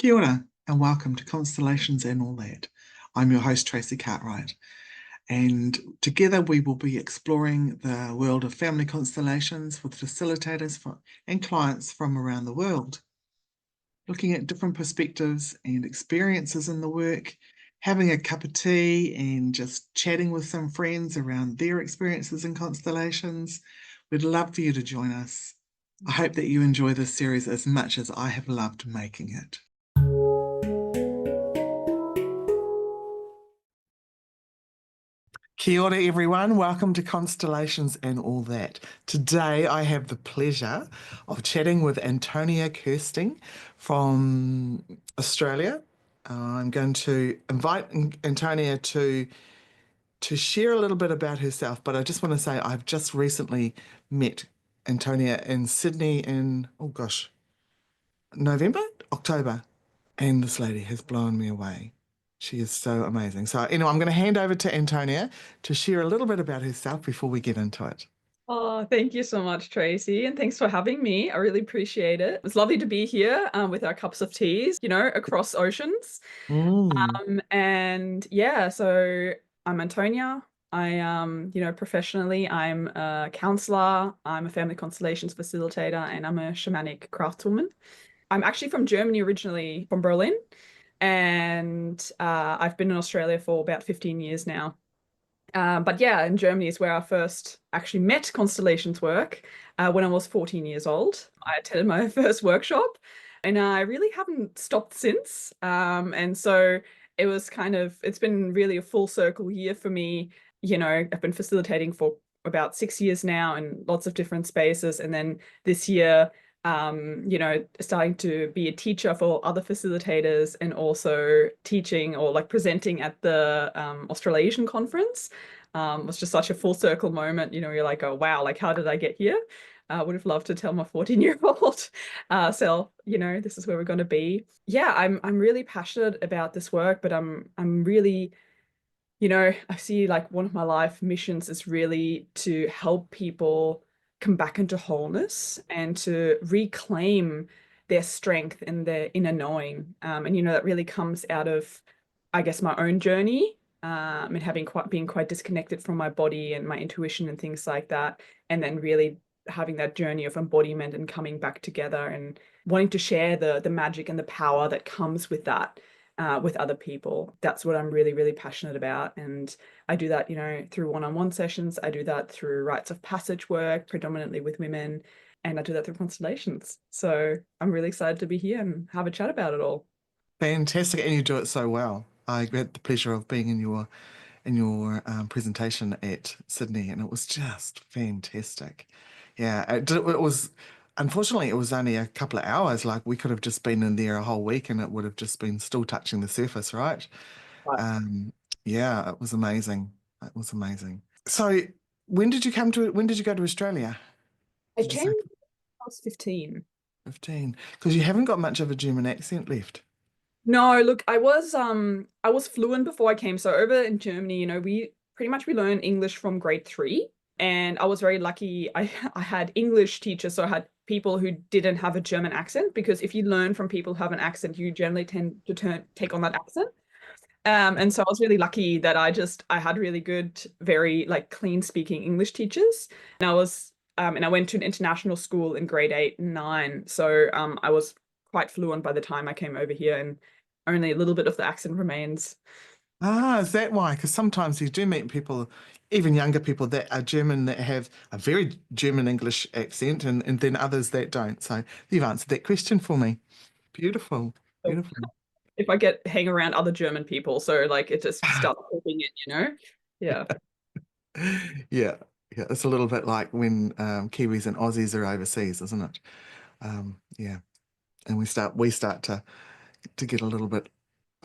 Kia ora, and welcome to Constellations and All That. I'm your host, Tracy Cartwright, and together we will be exploring the world of family constellations with facilitators and clients from around the world, looking at different perspectives and experiences in the work, having a cup of tea and just chatting with some friends around their experiences in constellations. We'd love for you to join us. I hope that you enjoy this series as much as I have loved making it. Kia ora everyone, welcome to Constellations and All That. Today I have the pleasure of chatting with Antonia Kersting from Australia. I'm going to invite Antonia to share a little bit about herself, but I just want to say I've just recently met Antonia in Sydney in, oh gosh, October, and this lady has blown me away. She is so amazing. So anyway, I'm going to hand over to Antonia to share a little bit about herself before we get into it. Oh, thank you so much, Tracy, and thanks for having me. I really appreciate it. It's lovely to be here with our cups of teas, across oceans. And yeah, so I'm Antonia. Professionally, I'm a counselor, I'm a family constellations facilitator, and I'm a shamanic craftswoman. I'm actually from Germany originally, from Berlin, and I've been in Australia for about 15 years now. But yeah, in Germany is where I first actually met constellations work when I was 14 years old. I attended my first workshop and I really haven't stopped since. And so it's been really a full circle year for me. I've been facilitating for about 6 years now in lots of different spaces. And then this year, starting to be a teacher for other facilitators and also teaching or like presenting at the Australasian conference. Was just such a full circle moment. You're like, oh, wow, like, how did I get here? I would have loved to tell my 14-year-old self, this is where we're going to be. Yeah, I'm really passionate about this work, but I'm really, I see like one of my life missions is really to help people come back into wholeness and to reclaim their strength and their inner knowing. And that really comes out of, I guess, my own journey, and being quite disconnected from my body and my intuition and things like that. And then really having that journey of embodiment and coming back together and wanting to share the magic and the power that comes with that. With other people. That's what I'm really, really passionate about. And I do that, through one-on-one sessions. I do that through rites of passage work, predominantly with women, and I do that through constellations. So I'm really excited to be here and have a chat about it all. Fantastic, and you do it so well. I had the pleasure of being in your presentation at Sydney, and it was just fantastic. Yeah, it was. Unfortunately, it was only a couple of hours. Like we could have just been in there a whole week, and it would have just been still touching the surface, right? Right. Yeah, it was amazing. It was amazing. So, when did you go to Australia? I Did you came say when I was 15. 15? Because you haven't got much of a German accent left. No, look, I was fluent before I came. So over in Germany, we learn English from grade 3. And I was very lucky. I had English teachers, so I had people who didn't have a German accent, because if you learn from people who have an accent, you generally tend to take on that accent. And so I was really lucky that I had really good, very like clean speaking English teachers. And I went to an international school in grade 8 and 9. So I was quite fluent by the time I came over here, and only a little bit of the accent remains. Ah, is that why? Because sometimes you do meet people, even younger people that are German that have a very German English accent, and then others that don't. So you've answered that question for me. Beautiful, So beautiful. if I hang around other German people, so like it just starts popping in. Yeah. Yeah, yeah. It's a little bit like when Kiwis and Aussies are overseas, isn't it? Yeah, and we start to get a little bit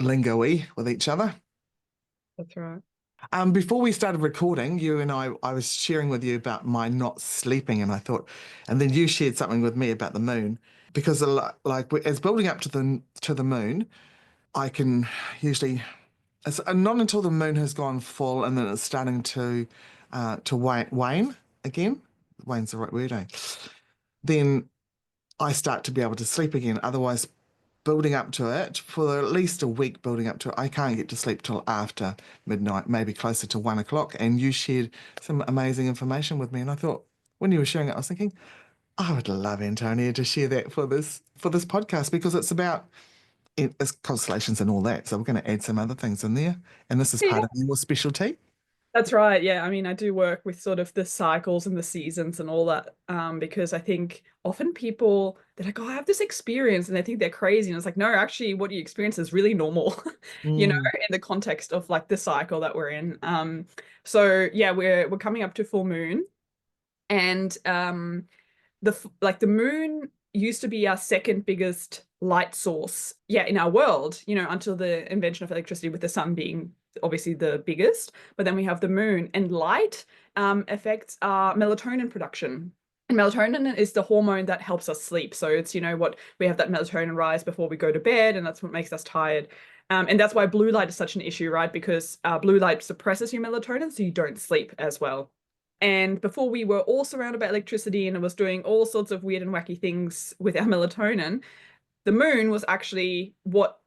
lingo-y with each other. That's right. Before we started recording, you and I was sharing with you about my not sleeping, and I thought, and then you shared something with me about the moon, because like as building up to the moon, I can usually, it's not until the moon has gone full and then it's starting to wane again. Wane's the right word, eh? Then I start to be able to sleep again. Otherwise, building up to it for at least a week building up to it. I can't get to sleep till after midnight, maybe closer to 1 o'clock. And you shared some amazing information with me. And I thought when you were sharing it, I was thinking, I would love Antonia to share that for this podcast because it's about it's constellations and all that. So we're going to add some other things in there. And this is Yeah. part of your specialty. That's right. Yeah. I mean, I do work with sort of the cycles and the seasons and all that, because I think often people, they're like, oh, I have this experience and they think they're crazy. And it's like, no, actually, what you experience is really normal, Mm, in the context of like the cycle that we're in. So yeah, we're coming up to full moon, and the moon used to be our second biggest light source, yeah, in our world, until the invention of electricity, with the sun being obviously the biggest. But then we have the moon, and light affects our melatonin production. And melatonin is the hormone that helps us sleep. So it's, what we have, that melatonin rise before we go to bed, and that's what makes us tired. And that's why blue light is such an issue, right? Because blue light suppresses your melatonin, so you don't sleep as well. And before, we were all surrounded by electricity and it was doing all sorts of weird and wacky things with our melatonin. The moon was actually what,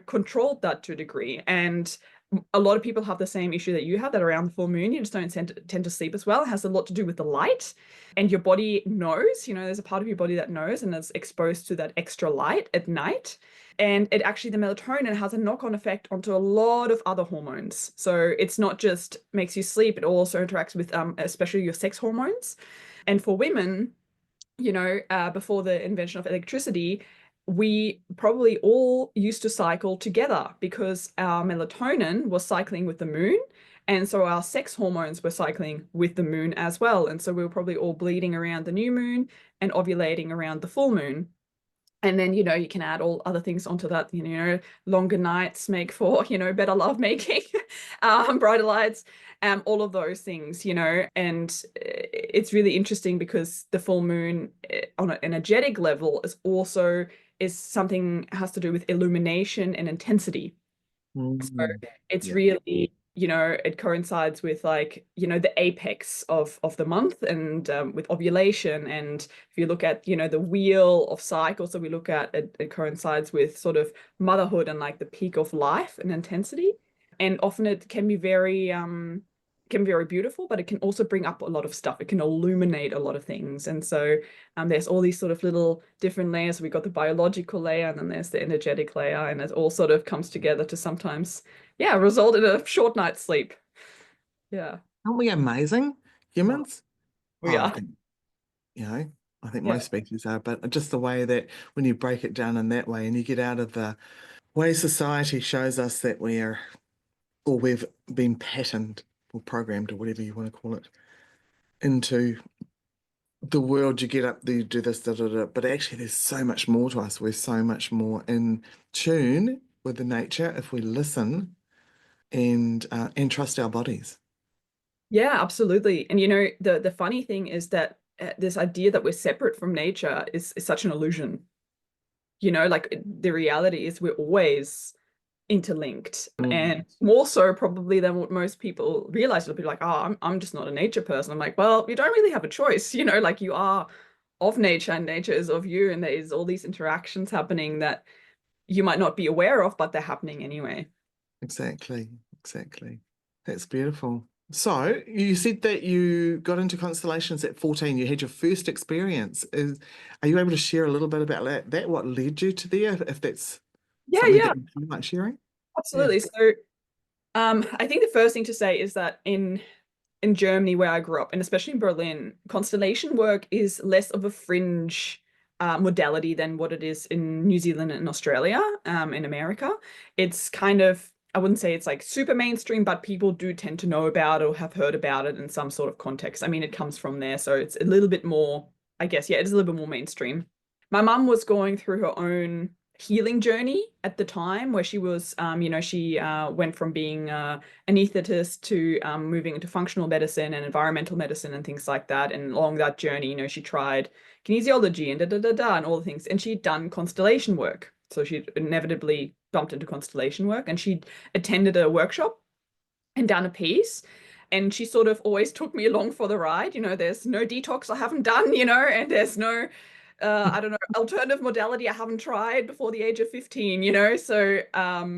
controlled that to a degree. And a lot of people have the same issue that you have, that around the full moon, you just don't tend to sleep as well. It has a lot to do with the light. And your body knows, there's a part of your body that knows and is exposed to that extra light at night. And it actually, the melatonin has a knock-on effect onto a lot of other hormones. So it's not just makes you sleep, it also interacts with especially your sex hormones. And for women, before the invention of electricity, we probably all used to cycle together because our melatonin was cycling with the moon. And so our sex hormones were cycling with the moon as well. And so we were probably all bleeding around the new moon and ovulating around the full moon. And then, you can add all other things onto that, longer nights make for, better love making, brighter lights, all of those things, and it's really interesting because the full moon on an energetic level is something has to do with illumination and intensity. So mm, it's yeah. really, it coincides with like, the apex of the month, and with ovulation. And if you look at, the wheel of cycles that we look at, it coincides with sort of motherhood and like the peak of life and intensity. And often it can be very beautiful, but it can also bring up a lot of stuff. It can illuminate a lot of things. And so there's all these sort of little different layers. We've got the biological layer, and then there's the energetic layer, and it all sort of comes together to sometimes, yeah, result in a short night's sleep. Yeah. Aren't we amazing Oh, humans? we Oh, I are. think, you know, I think Yeah. most species are, but just the way that when you break it down in that way and you get out of the way society shows us that or we've been patterned or programmed or whatever you want to call it into the world, you get up there, you do this, da, da, da. But actually, there's so much more to us. We're so much more in tune with the nature if we listen and trust our bodies. Yeah, absolutely. And the funny thing is that this idea that we're separate from nature is such an illusion. Like the reality is we're always interlinked, Mm, and more so probably than what most people realize. It'll be like, oh, I'm just not a nature person. I'm like, well, you don't really have a choice, like you are of nature and nature is of you, and there's all these interactions happening that you might not be aware of, but they're happening anyway. exactly, exactly. That's beautiful. So you said that you got into constellations at 14. You had your first experience. Are you able to share a little bit about that? What led you to there, if that's Yeah, something yeah, that you feel like sharing? Yeah. absolutely. So I think the first thing to say is that in Germany, where I grew up, and especially in Berlin, constellation work is less of a fringe modality than what it is in New Zealand and Australia, in America. It's kind of, I wouldn't say it's like super mainstream, but people do tend to know about it or have heard about it in some sort of context. I mean, it comes from there, so it's a little bit more, I guess, yeah, it's a little bit more mainstream. My mum was going through her own healing journey at the time, where she was, she went from being anesthetist to moving into functional medicine and environmental medicine and things like that. And along that journey, she tried kinesiology and da da da da and all the things. And she'd done constellation work. So she inevitably bumped into constellation work, and she'd attended a workshop and done a piece. And she sort of always took me along for the ride. There's no detox I haven't done, and there's no I don't know, alternative modality I haven't tried before the age of 15, you know? So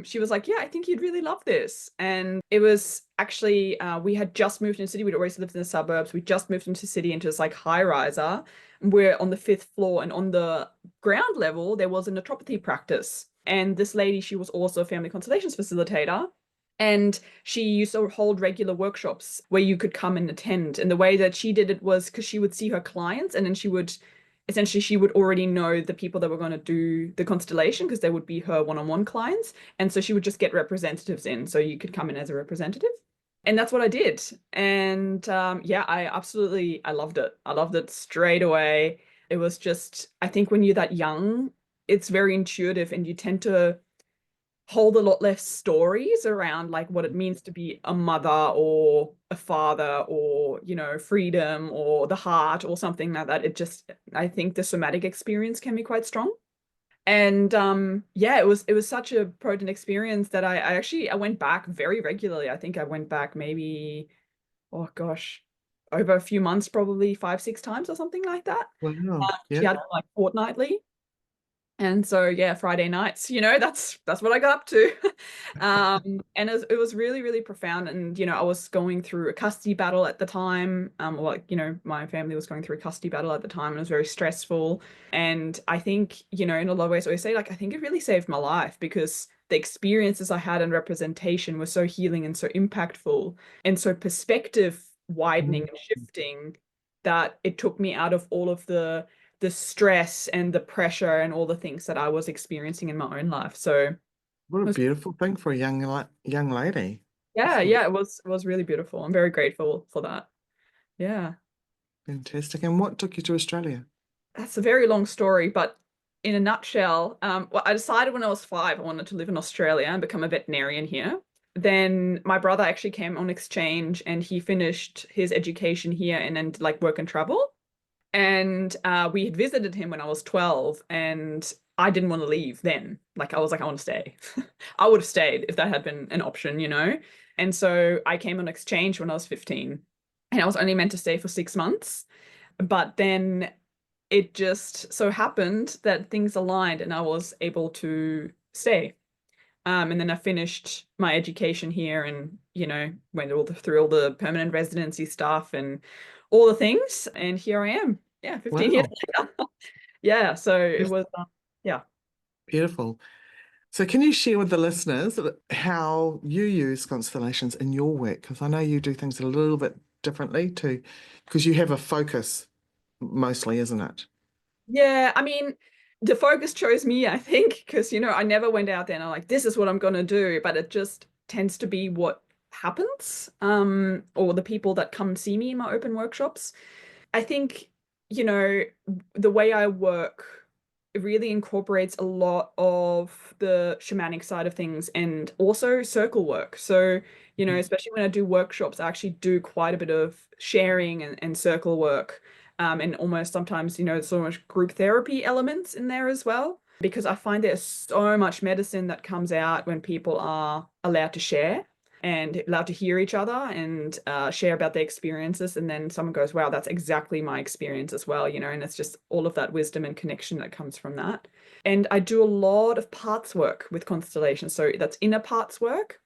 she was like, yeah, I think you'd really love this. And it was actually, we had just moved into the city. We'd always lived in the suburbs. We just moved into the city into this like high riser. We're on the 5th floor, and on the ground level, there was a naturopathy practice. And this lady, she was also a family constellations facilitator. And she used to hold regular workshops where you could come and attend. And the way that she did it was because she would see her clients, and then she would already know the people that were going to do the constellation because they would be her one-on-one clients. And so she would just get representatives in. So you could come in as a representative. And that's what I did. And yeah, I loved it. I loved it straight away. It was just, I think when you're that young, it's very intuitive, and you tend to hold a lot less stories around like what it means to be a mother or a father, or you know, freedom or the heart or something like that. It just, I think the somatic experience can be quite strong. And yeah, it was such a potent experience that I went back very regularly. I think I went back maybe, oh gosh, over a few months, probably 5, 6 times or something like that. Wow. She Yeah. had like fortnightly. And so yeah, Friday nights, you know, that's what I got up to. And it was really, really profound. And you know, I was going through a custody battle at the time. Like, you know, my family was going through a custody battle at the time, and it was very stressful. And I think, you know, in a lot of ways, I always say, like, I think it really saved my life because the experiences I had in representation were so healing and so impactful and so perspective widening Mm. and shifting, that it took me out of all of the stress and the pressure and all the things that I was experiencing in my own life. So it What a was, beautiful thing for a young lady. yeah, That's yeah, it was really beautiful. I'm very grateful for that. Yeah. fantastic. And what took you to Australia? That's a very long story, but in a nutshell, well, I decided when I was 5 I wanted to live in Australia and become a veterinarian here. Then my brother actually came on exchange, and he finished his education here and then did, like, work and travel. And we had visited him when I was 12, and I didn't want to leave then. Like, I was like, I want to stay. I would have stayed if that had been an option, you know? And so I came on exchange when I was 15, and I was only meant to stay for 6 months. But then it just so happened that things aligned and I was able to stay. And then I finished my education here, and, you know, went through all the permanent residency stuff and all the things. And here I am. Yeah, 15 years Wow. later. Yeah, so it Yes, was, yeah. beautiful. So can you share with the listeners how you use constellations in your work? Because I know you do things a little bit differently too, because you have a focus mostly, isn't it? Yeah, I mean, the focus chose me, I think, because, you know, I never went out there and I'm like, this is what I'm going to do, but it just tends to be what happens, or the people that come see me in my open workshops. I think, you know, the way I work, it really incorporates a lot of the shamanic side of things and also circle work. So, you know, especially when I do workshops, I actually do quite a bit of sharing and circle work. And almost sometimes, you know, so much group therapy elements in there as well, because I find there's so much medicine that comes out when people are allowed to share and allowed to hear each other and share about their experiences. And then someone goes, wow, that's exactly my experience as well, you know, and it's just all of that wisdom and connection that comes from that. And I do a lot of parts work with constellations. So that's inner parts work.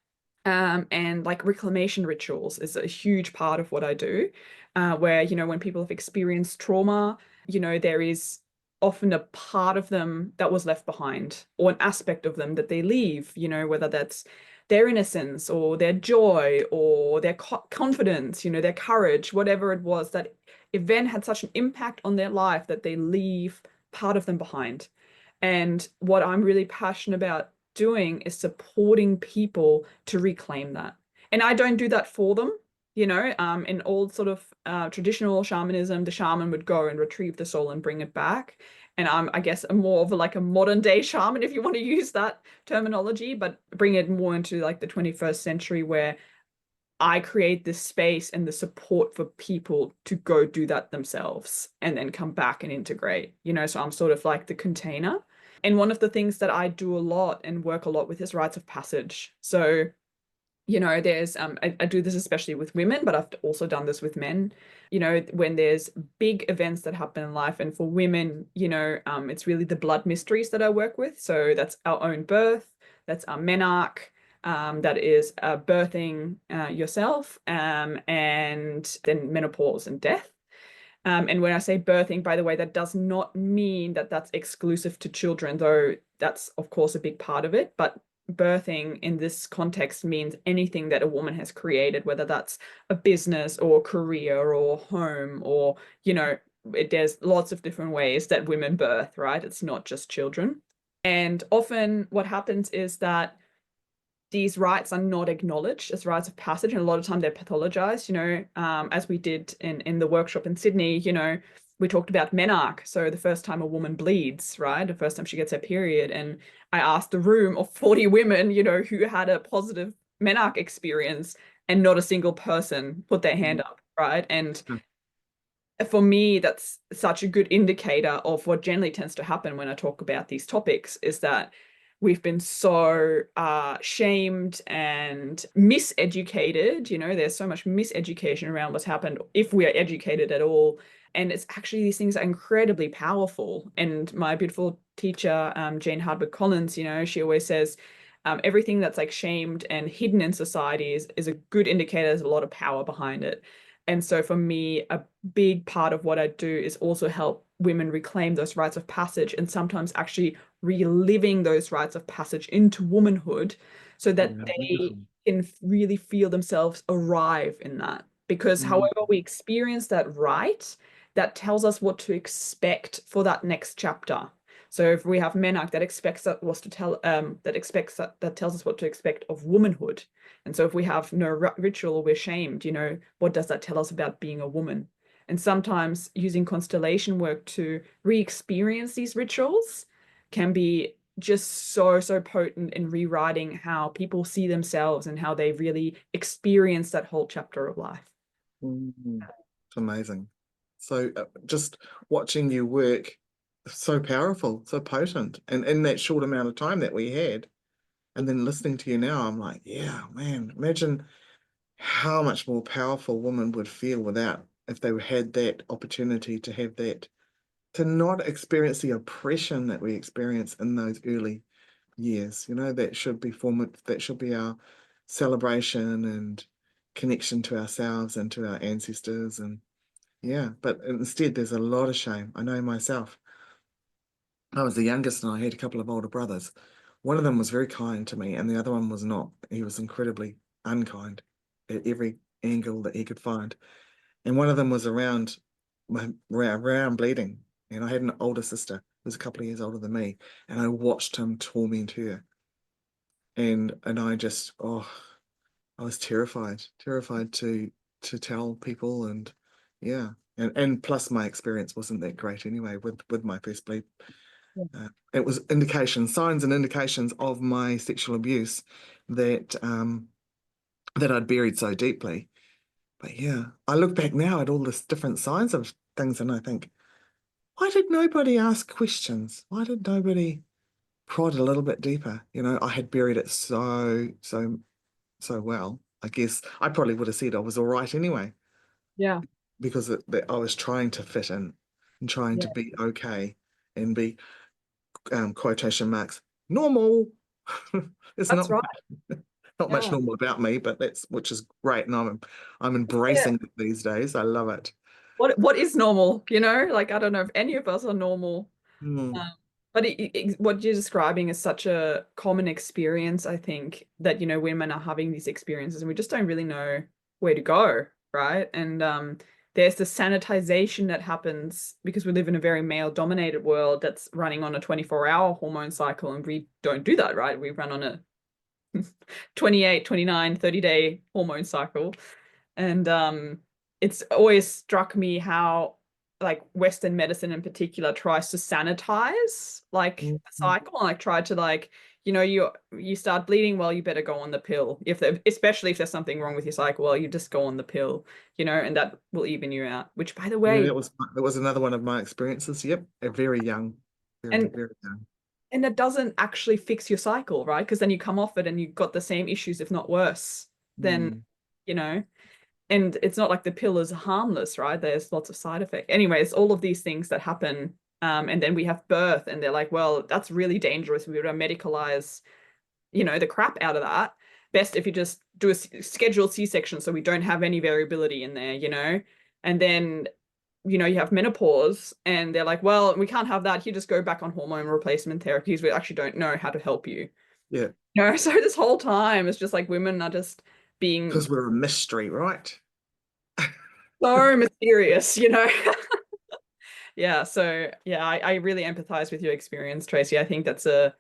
And like reclamation rituals is a huge part of what I do, where, you know, when people have experienced trauma, you know, there is often a part of them that was left behind, or an aspect of them that they leave, you know, whether that's their innocence or their joy or their confidence, you know, their courage, whatever it was, that event had such an impact on their life that they leave part of them behind. And what I'm really passionate about doing is supporting people to reclaim that. And I don't do that for them. You know, in old sort of traditional shamanism, the shaman would go and retrieve the soul and bring it back. And I'm, I guess, a more of like a modern day shaman, if you want to use that terminology, but bring it more into like the 21st century, where I create this space and the support for people to go do that themselves and then come back and integrate, you know, so I'm sort of like the container. And one of the things that I do a lot and work a lot with is rites of passage. So You know, there's I do this especially with women, but I've also done this with men. You know, when there's big events that happen in life, and for women, you know, it's really the blood mysteries that I work with. So that's our own birth, that's our menarche, that is birthing yourself, and then menopause and death. And when I say birthing, by the way, that does not mean that that's exclusive to children, though that's, of course, a big part of it. But birthing in this context means anything that a woman has created, whether that's a business or career or home or, you know, there's lots of different ways that women birth, right? It's not just children. And often what happens is that these rites are not acknowledged as rites of passage, and a lot of time they're pathologized. You know, as we did in the workshop in Sydney, you know, we talked about menarche. So the first time a woman bleeds, right? The first time she gets her period. And I asked a room of 40 women, you know, who had a positive menarche experience, and not a single person put their hand up, right? And for me, that's such a good indicator of what generally tends to happen when I talk about these topics, is that we've been so shamed and miseducated. You know, there's so much miseducation around what's happened, if we are educated at all. And it's actually, these things are incredibly powerful. And my beautiful teacher, Jane Hardwick Collins, you know, she always says, everything that's like shamed and hidden in society is a good indicator there's a lot of power behind it. And so for me, a big part of what I do is also help women reclaim those rites of passage, and sometimes actually reliving those rites of passage into womanhood, so that Yeah, they beautiful. can really feel themselves arrive in that. Because Mm, however we experience that rite, that tells us what to expect for that next chapter. So if we have menarche, that expects that was to tell that tells us what to expect of womanhood. And so if we have no ritual, or we're shamed, you know, what does that tell us about being a woman? And sometimes using constellation work to re-experience these rituals can be just so, so potent in rewriting how people see themselves and how they really experience that whole chapter of life. it's amazing. So just watching you work, so powerful, so potent, and in that short amount of time that we had, and then listening to you now, I'm like, yeah, man, imagine how much more powerful women would feel without, if they had that opportunity to have that, to not experience the oppression that we experience in those early years. You know, that should be formative, that should be our celebration and connection to ourselves and to our ancestors. And yeah, but instead there's a lot of shame. I know myself. I was the youngest and I had a couple of older brothers. One of them was very kind to me and the other one was not. He was incredibly unkind at every angle that he could find. And one of them was around bleeding. And I had an older sister who was a couple of years older than me, and I watched him torment her. And I just, oh, I was terrified to tell people. And yeah. And plus my experience wasn't that great anyway with my first bleed. It was signs and indications of my sexual abuse that I'd buried so deeply. But yeah, I look back now at all the different signs of things and I think, why did nobody ask questions? Why did nobody prod a little bit deeper? You know, I had buried it so well. I guess I probably would have said I was all right anyway, Yeah. because I was trying to fit in and trying to Yeah, be okay and be quotation marks normal. It's that's right. not much Yeah. normal about me, but that's which is great, and I'm Yeah. embracing it these days. I love it. What is normal? You know, like I don't know if any of us are normal. Mm, Um, but what you're describing is such a common experience, I think, that, you know, women are having these experiences and we just don't really know where to go, right? And there's the sanitization that happens because we live in a very male-dominated world that's running on a 24-hour hormone cycle, and we don't do that, right? We run on a 28, 29, 30-day hormone cycle. And it's always struck me how like Western medicine in particular tries to sanitize like mm, the mm. cycle, and like try to like, you know, you start bleeding, well, you better go on the pill. Especially if there's something wrong with your cycle, well, you just go on the pill, you know, and that will even you out. Which, by the Yeah, way, that was another one of my experiences. Yep, very young, and very young. and it doesn't actually fix your cycle, right? Because then you come off it and you've got the same issues, if not worse. then, Mm. you know, and it's not like the pill is harmless, right? There's lots of side effects. Anyways, all of these things that happen. And then we have birth, and they're like, well, that's really dangerous. We would medicalize, the crap out of that. Best if you just do a scheduled C-section so we don't have any variability in there. And then, you have menopause, and they're like, well, we can't have that. You just go back on hormone replacement therapies. We actually don't know how to help you. Yeah. So this whole time it's just like women are just being Because we're a mystery, right? so mysterious. Yeah, so yeah, I really empathize with your experience, Tracy. I think that's a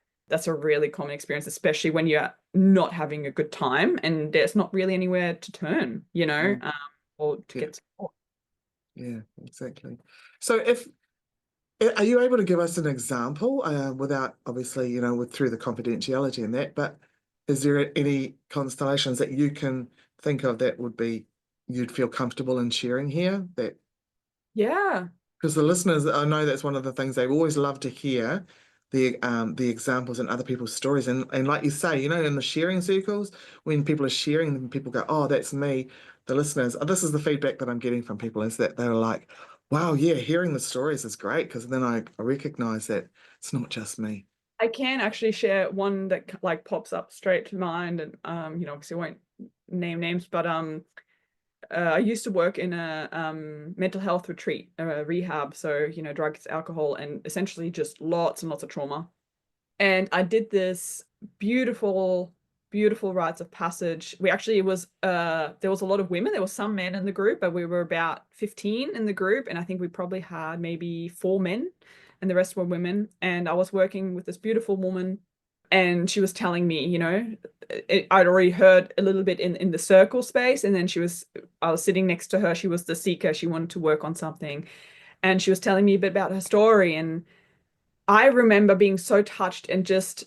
really common experience, especially when you're not having a good time and there's not really anywhere to turn, Mm. or to Yeah. get support. Yeah, exactly. So are you able to give us an example, without obviously, through the confidentiality and that, but is there any constellations that you can think of that you'd feel comfortable in sharing here? Yeah. Because the listeners, I know that's one of the things they always love to hear, the examples and other people's stories. And like you say, in the sharing circles, when people are sharing them, people go, oh, that's me. The listeners, this is the feedback that I'm getting from people, is that they're like, wow, yeah, hearing the stories is great, because then I recognize that it's not just me. I can actually share one that like pops up straight to mind, and obviously I won't name names, but I used to work in a mental health retreat, rehab, so drugs, alcohol, and essentially just lots and lots of trauma. And I did this beautiful, beautiful rites of passage. We actually, it was there was a lot of women. There was some men in the group, but we were about 15 in the group, and I think we probably had maybe 4 men, and the rest were women. And I was working with this beautiful woman, and she was telling me, I'd already heard a little bit in the circle space, and then I was sitting next to her. She was the seeker. She wanted to work on something, and she was telling me a bit about her story. And I remember being so touched, and just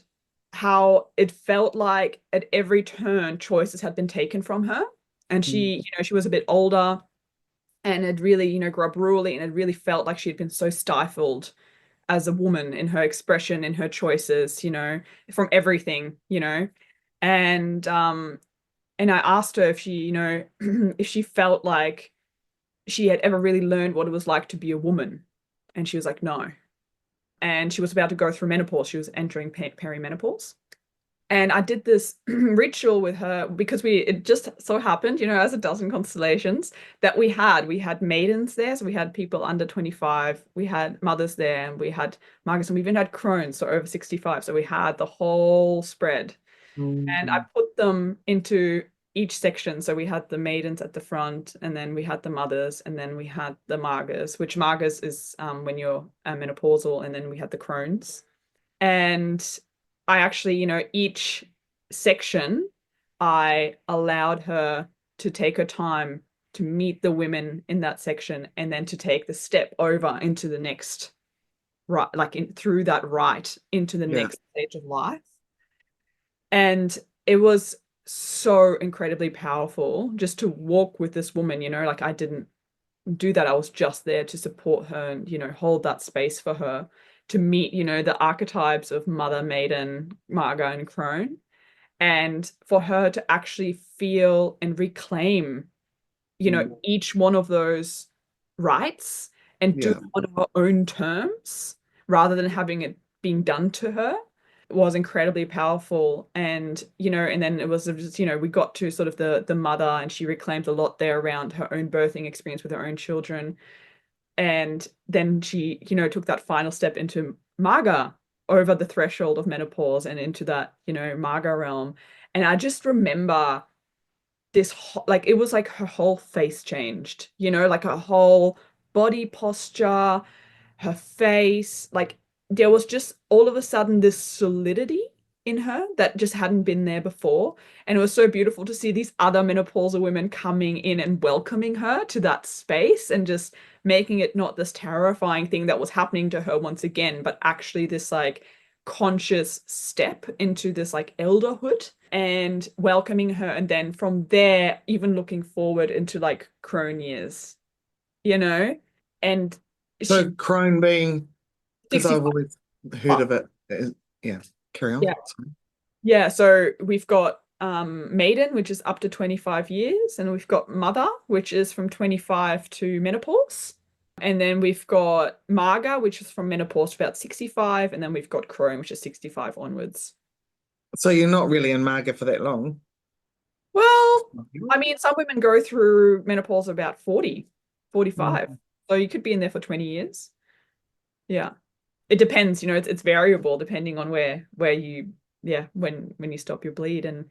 how it felt like at every turn choices had been taken from her. And Mm. she was a bit older, and had really, grew up rurally, and it really felt like she had been so stifled as a woman in her expression, in her choices, from everything. And and I asked her if she, if she felt like she had ever really learned what it was like to be a woman. And she was like, no. And she was about to go through menopause. She was entering perimenopause. And I did this ritual with her because it just so happened, as it does in constellations, that we had maidens there. So we had people under 25, we had mothers there, and we had Marcus, and we even had crones, so over 65. So we had the whole spread. And I Mm. put them into each section. So we had the maidens at the front, and then we had the mothers, and then we had the margas, which margas is when you're menopausal, and then we had the crones. And I actually, each section, I allowed her to take her time to meet the women in that section, and then to take the step over into the next, right, like through that right into the Yeah. next stage of life. And it was so incredibly powerful just to walk with this woman, like I didn't do that. I was just there to support her and, hold that space for her to meet, the archetypes of mother, maiden, Marga, and crone. And for her to actually feel and reclaim, Mm. each one of those rights, and do Yeah. it on her own terms rather than having it being done to her, was incredibly powerful. And and then it was just, we got to sort of the mother, and she reclaimed a lot there around her own birthing experience with her own children. And then she, took that final step into Marga, over the threshold of menopause and into that, Marga realm. And I just remember like it was like her whole face changed, like her whole body posture, her face, like there was just all of a sudden this solidity in her that just hadn't been there before. And it was so beautiful to see these other menopausal women coming in and welcoming her to that space, and just making it not this terrifying thing that was happening to her once again, but actually this like conscious step into this like elderhood, and welcoming her. And then from there, even looking forward into like crone years, you know? And So she crime being, because 65. I've always heard of it. Yeah, carry on. Yeah. Sorry. Yeah. So we've got maiden, which is up to 25 years, and we've got mother, which is from 25 to menopause. And then we've got Marga, which is from menopause to about 65, and then we've got Crone, which is 65 onwards. So you're not really in Marga for that long. Well, I mean, some women go through menopause about 40, 45. So you could be in there for 20 years. Yeah. It depends, it's variable depending on where you, when you stop your bleed. And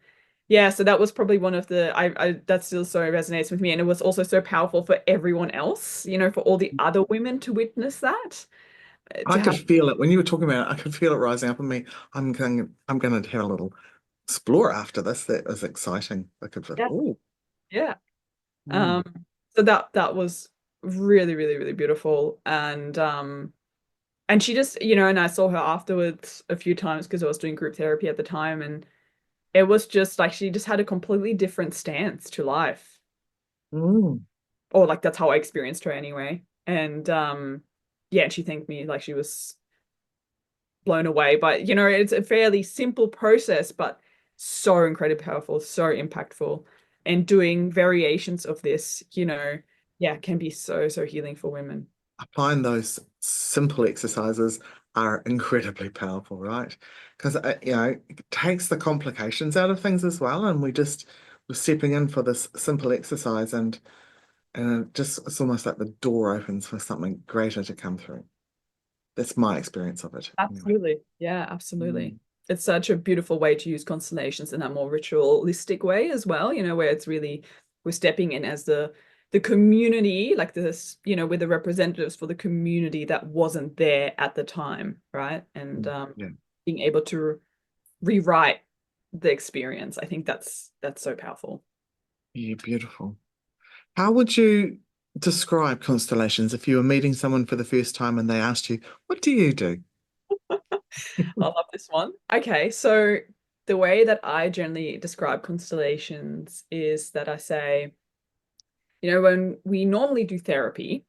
yeah, so that was probably one of the, that still so resonates with me. And it was also so powerful for everyone else, for all the other women to witness that. I could feel it when you were talking about it. I could feel it rising up in me. I'm going to have a little explore after this. That was exciting. I could feel, oh. Yeah. So that was really, really, really beautiful. And she just, and I saw her afterwards a few times because I was doing group therapy at the time, and it was just like she just had a completely different stance to life. Or like that's how I experienced her anyway. And yeah, she thanked me, like she was blown away. But it's a fairly simple process, but so incredibly powerful, so impactful. And doing variations of this, can be so, so healing for women. I find those simple exercises are incredibly powerful, right? Because it takes the complications out of things as well, and we're stepping in for this simple exercise, and it's almost like the door opens for something greater to come through. That's my experience of it. Absolutely. Anyway. Yeah, absolutely. It's such a beautiful way to use constellations in a more ritualistic way as well, where it's really, we're stepping in as the community, like this, we're the representatives for the community that wasn't there at the time, right? And being able to rewrite the experience. I think that's so powerful. Yeah, beautiful. How would you describe constellations if you were meeting someone for the first time and they asked you, what do you do? I love this one. Okay, so the way that I generally describe constellations is that I say, when we normally do therapy,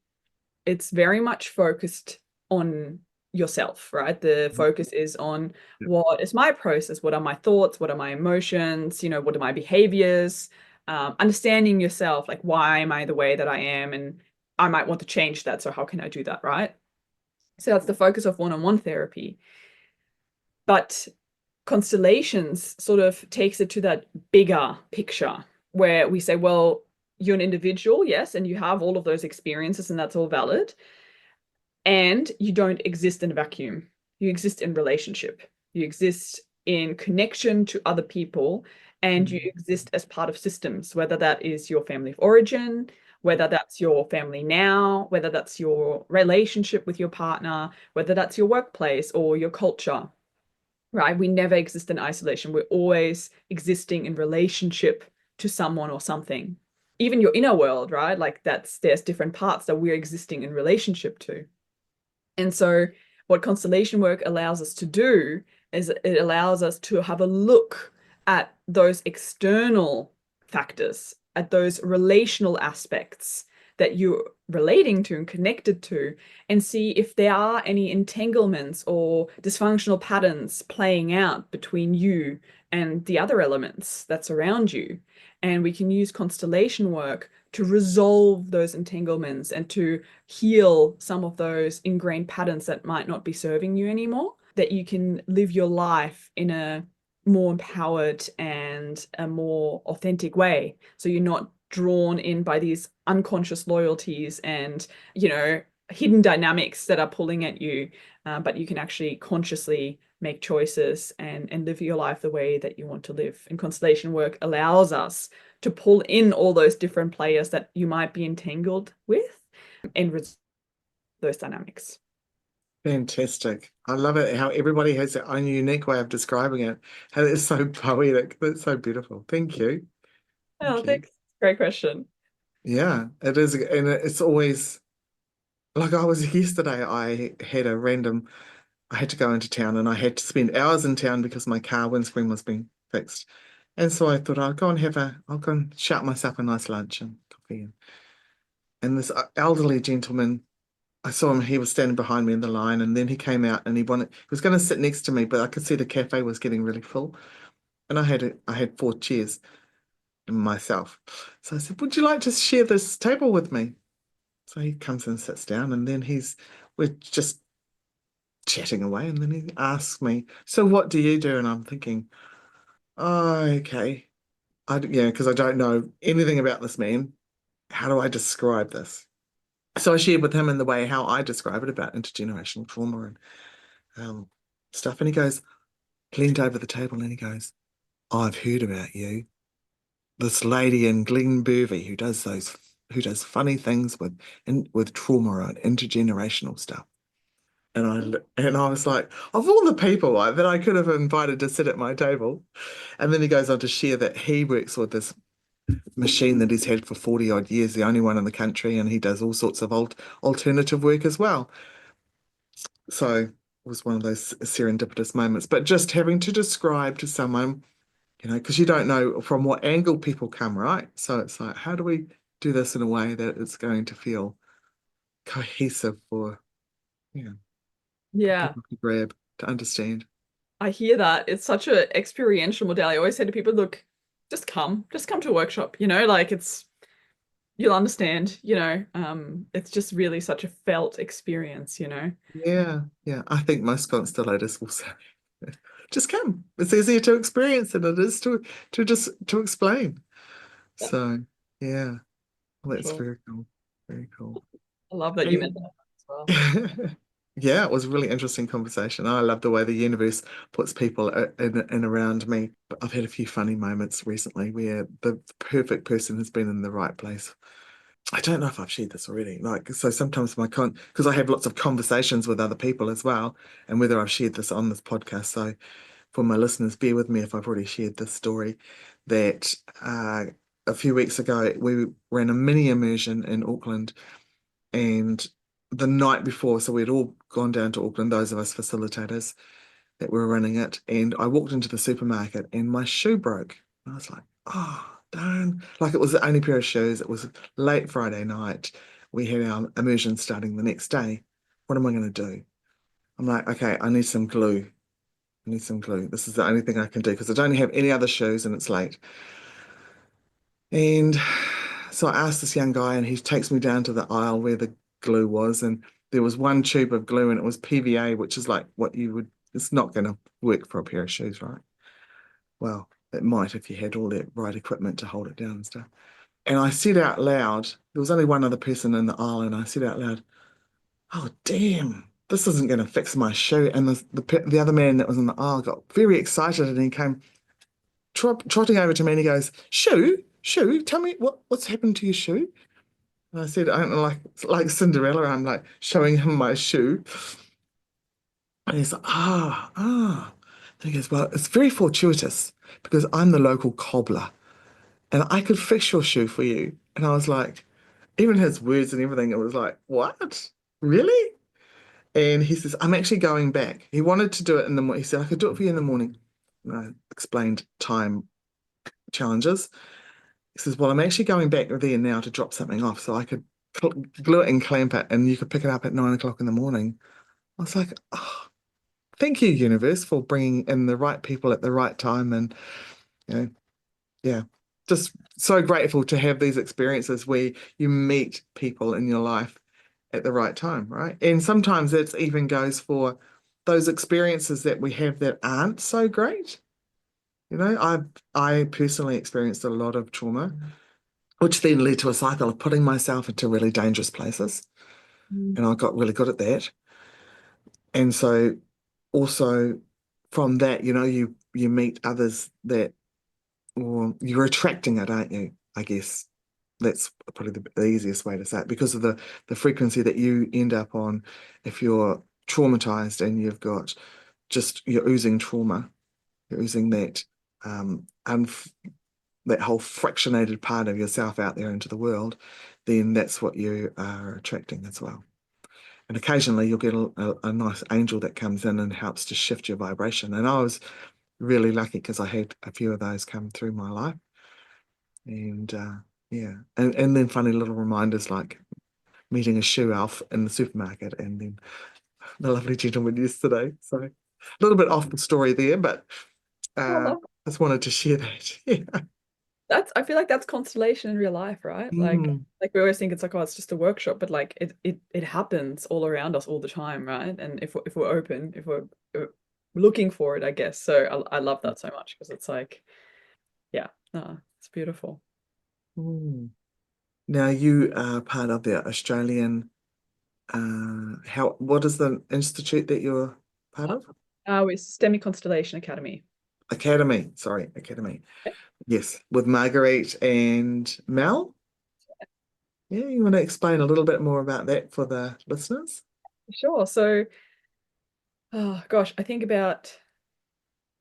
it's very much focused on yourself, right? The focus is on what is my process? What are my thoughts? What are my emotions? What are my behaviors? Understanding yourself, like why am I the way that I am? And I might want to change that. So how can I do that, right? So that's the focus of one-on-one therapy. But constellations sort of takes it to that bigger picture where we say, well, you're an individual, yes, and you have all of those experiences, and that's all valid. And you don't exist in a vacuum. You exist in relationship. You exist in connection to other people, and you exist as part of systems, whether that is your family of origin, whether that's your family now, whether that's your relationship with your partner, whether that's your workplace or your culture, right? We never exist in isolation. We're always existing in relationship to someone or something. Even your inner world, right? Like there's different parts that we're existing in relationship to. And so what constellation work allows us to do is it allows us to have a look at those external factors, at those relational aspects that you're relating to and connected to, and see if there are any entanglements or dysfunctional patterns playing out between you and the other elements that's around you. And we can use constellation work to resolve those entanglements and to heal some of those ingrained patterns that might not be serving you anymore, that you can live your life in a more empowered and a more authentic way. So you're not drawn in by these unconscious loyalties and, hidden dynamics that are pulling at you, but you can actually consciously make choices and live your life the way that you want to live. And constellation work allows us to pull in all those different players that you might be entangled with and resolve those dynamics. Fantastic. I love it how everybody has their own unique way of describing it. And it's so poetic. That's so beautiful. Thank you. Thanks. Great question. Yeah, it is. And it's always like I was yesterday, I had to go into town and I had to spend hours in town because my car windscreen was being fixed. And so I thought I'll go and shout myself a nice lunch and coffee. And this elderly gentleman, I saw him, he was standing behind me in the line, and then he came out and he was going to sit next to me, but I could see the cafe was getting really full. and I had 4 chairs and myself. So I said, would you like to share this table with me? So he comes and sits down, and then we're just chatting away, and then he asks me, so what do you do? And I'm thinking, oh, okay. Because I don't know anything about this man. How do I describe this? So I shared with him in the way how I describe it about intergenerational trauma and stuff. And he leaned over the table and he goes, I've heard about you. This lady in Glenbervie who does funny things with trauma and intergenerational stuff. And I was like, of all the people that I could have invited to sit at my table. And then he goes on to share that he works with this machine that he's had for 40 odd years, the only one in the country, and he does all sorts of alternative work as well. So it was one of those serendipitous moments. But just having to describe to someone, because you don't know from what angle people come, right? So it's like, how do we do this in a way that it's going to feel cohesive for Yeah. people to grab, to understand? I hear that. It's such an experiential modality. I always say to people, look, just come to a workshop, like you'll understand, it's just really such a felt experience, Yeah. I think most constellators will say, just come. It's easier to experience than it is to explain. So yeah, well, that's Sure. very cool. Very cool. I love that you meant that as well. Yeah, it was a really interesting conversation. I love the way the universe puts people in around me. But I've had a few funny moments recently where the perfect person has been in the right place. I don't know if I've shared this already. So sometimes because I have lots of conversations with other people as well, and whether I've shared this on this podcast. So for my listeners, bear with me if I've already shared this story, that a few weeks ago we ran a mini immersion in Auckland, and the night before, so we'd all gone down to Auckland, those of us facilitators that were running it, and I walked into the supermarket and my shoe broke. I was like, oh, darn. Like it was the only pair of shoes. It was late Friday night. We had our immersion starting the next day. What am I going to do? I'm like, okay, I need some glue. I need some glue. This is the only thing I can do because I don't have any other shoes and it's late. And so I asked this young guy, and he takes me down to the aisle where the glue was, and there was one tube of glue, and it was PVA, which is like it's not going to work for a pair of shoes, right? Well, it might if you had all that right equipment to hold it down and stuff. And I said out loud, there was only one other person in the aisle, and I said out loud, oh, damn, this isn't going to fix my shoe. And the other man that was in the aisle got very excited, and he came trotting over to me, and he goes, shoe, tell me what's happened to your shoe? And I said, I don't know, like Cinderella, I'm like showing him my shoe. And he's like, And he goes, well, it's very fortuitous because I'm the local cobbler and I could fix your shoe for you. And I was like, even his words and everything, it was like, what? Really? And he says, I'm actually going back. He wanted to do it in the morning. He said, I could do it for you in the morning. And I explained time challenges. He says, well, I'm actually going back there now to drop something off so I could glue it and clamp it and you could pick it up at 9 o'clock in the morning. I was like, oh, thank you, universe, for bringing in the right people at the right time. And, yeah, just so grateful to have these experiences where you meet people in your life at the right time, right? And sometimes it even goes for those experiences that we have that aren't so great. I personally experienced a lot of trauma, which then led to a cycle of putting myself into really dangerous places. And I got really good at that. And so also from that, you meet others that, or you're attracting it, aren't you? I guess that's probably the easiest way to say it because of the frequency that you end up on if you're traumatized and you're oozing trauma, you're oozing that that whole fractionated part of yourself out there into the world, then that's what you are attracting as well. And occasionally you'll get a nice angel that comes in and helps to shift your vibration. And I was really lucky because I had a few of those come through my life. And and then funny little reminders like meeting a shoe elf in the supermarket and then the lovely gentleman yesterday. So a little bit off the story there, but just wanted to share that. Yeah. I feel like that's constellation in real life, right? Mm. Like we always think it's like, oh, it's just a workshop, but like it happens all around us all the time, right? And if we're open, if we're looking for it, I guess. So I love that so much because it's like, yeah, it's beautiful. Mm. Now you are part of the Australian, what is the institute that you're part of? It's STEMI Constellation Academy. Academy, sorry, Academy. Yes, with Marguerite and Mel. Yeah, you want to explain a little bit more about that for the listeners? Sure. So, oh gosh, I think about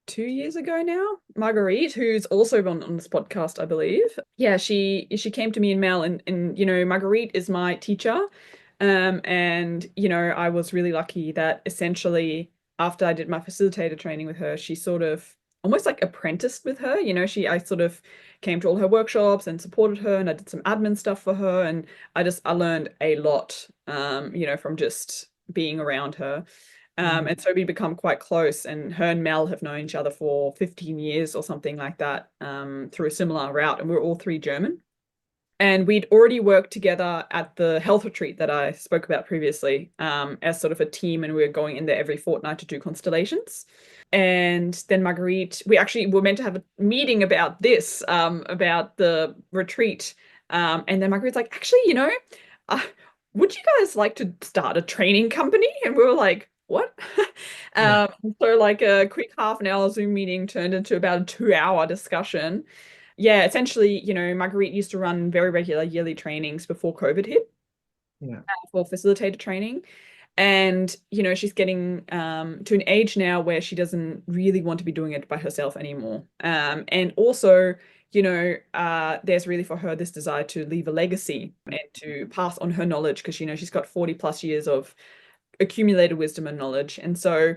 2 years ago now, Marguerite, who's also on this podcast, I believe. Yeah, she came to me and Mel, and Marguerite is my teacher. And I was really lucky that essentially after I did my facilitator training with her, she sort of almost like apprenticed with her. I sort of came to all her workshops and supported her, and I did some admin stuff for her, and I learned a lot, from just being around her. And so we become quite close, and her and Mel have known each other for 15 years or something like that, through a similar route. And we're all three German. And we'd already worked together at the health retreat that I spoke about previously, as sort of a team, and we were going in there every fortnight to do constellations. And then Marguerite, we actually were meant to have a meeting about this, about the retreat. And then Marguerite's like, actually, uh, would you guys like to start a training company? And we were like, what? Yeah. So like a quick half an hour Zoom meeting turned into about a 2 hour discussion. Yeah, essentially, Marguerite used to run very regular yearly trainings before COVID hit, Yeah. for facilitator training. And, she's getting to an age now where she doesn't really want to be doing it by herself anymore. And also, there's really for her this desire to leave a legacy and to pass on her knowledge because, she's got 40 plus years of accumulated wisdom and knowledge. And so,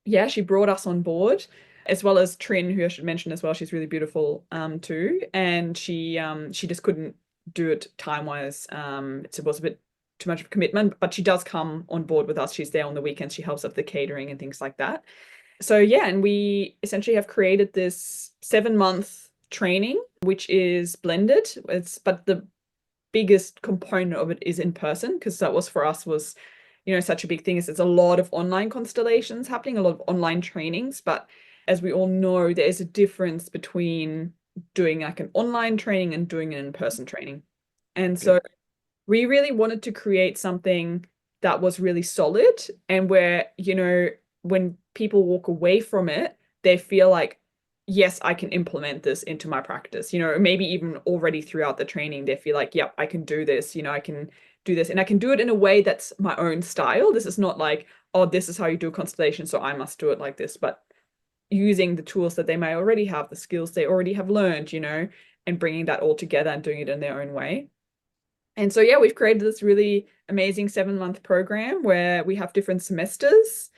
yeah, she brought us on board, as well as Trin, who I should mention as well. She's really beautiful, too. And she just couldn't do it time-wise. It was a bit too much of a commitment, but she does come on board with us. She's there on the weekends. She helps with the catering and things like that. So yeah, and we essentially have created this 7-month training, which is blended. But the biggest component of it is in person, because that was for us was such a big thing. Is there's a lot of online constellations happening, a lot of online trainings, but as we all know, there's a difference between doing like an online training and doing an in-person training. And so we really wanted to create something that was really solid, and where when people walk away from it, they feel like, yes, I can implement this into my practice. Maybe even already throughout the training, they feel like, yep, I can do this. I can do this, and I can do it in a way that's my own style. This is not like, oh, this is how you do a constellation, so I must do it like this, but using the tools that they may already have, the skills they already have learned, and bringing that all together and doing it in their own way. And so, yeah, we've created this really amazing 7-month program where we have different semesters.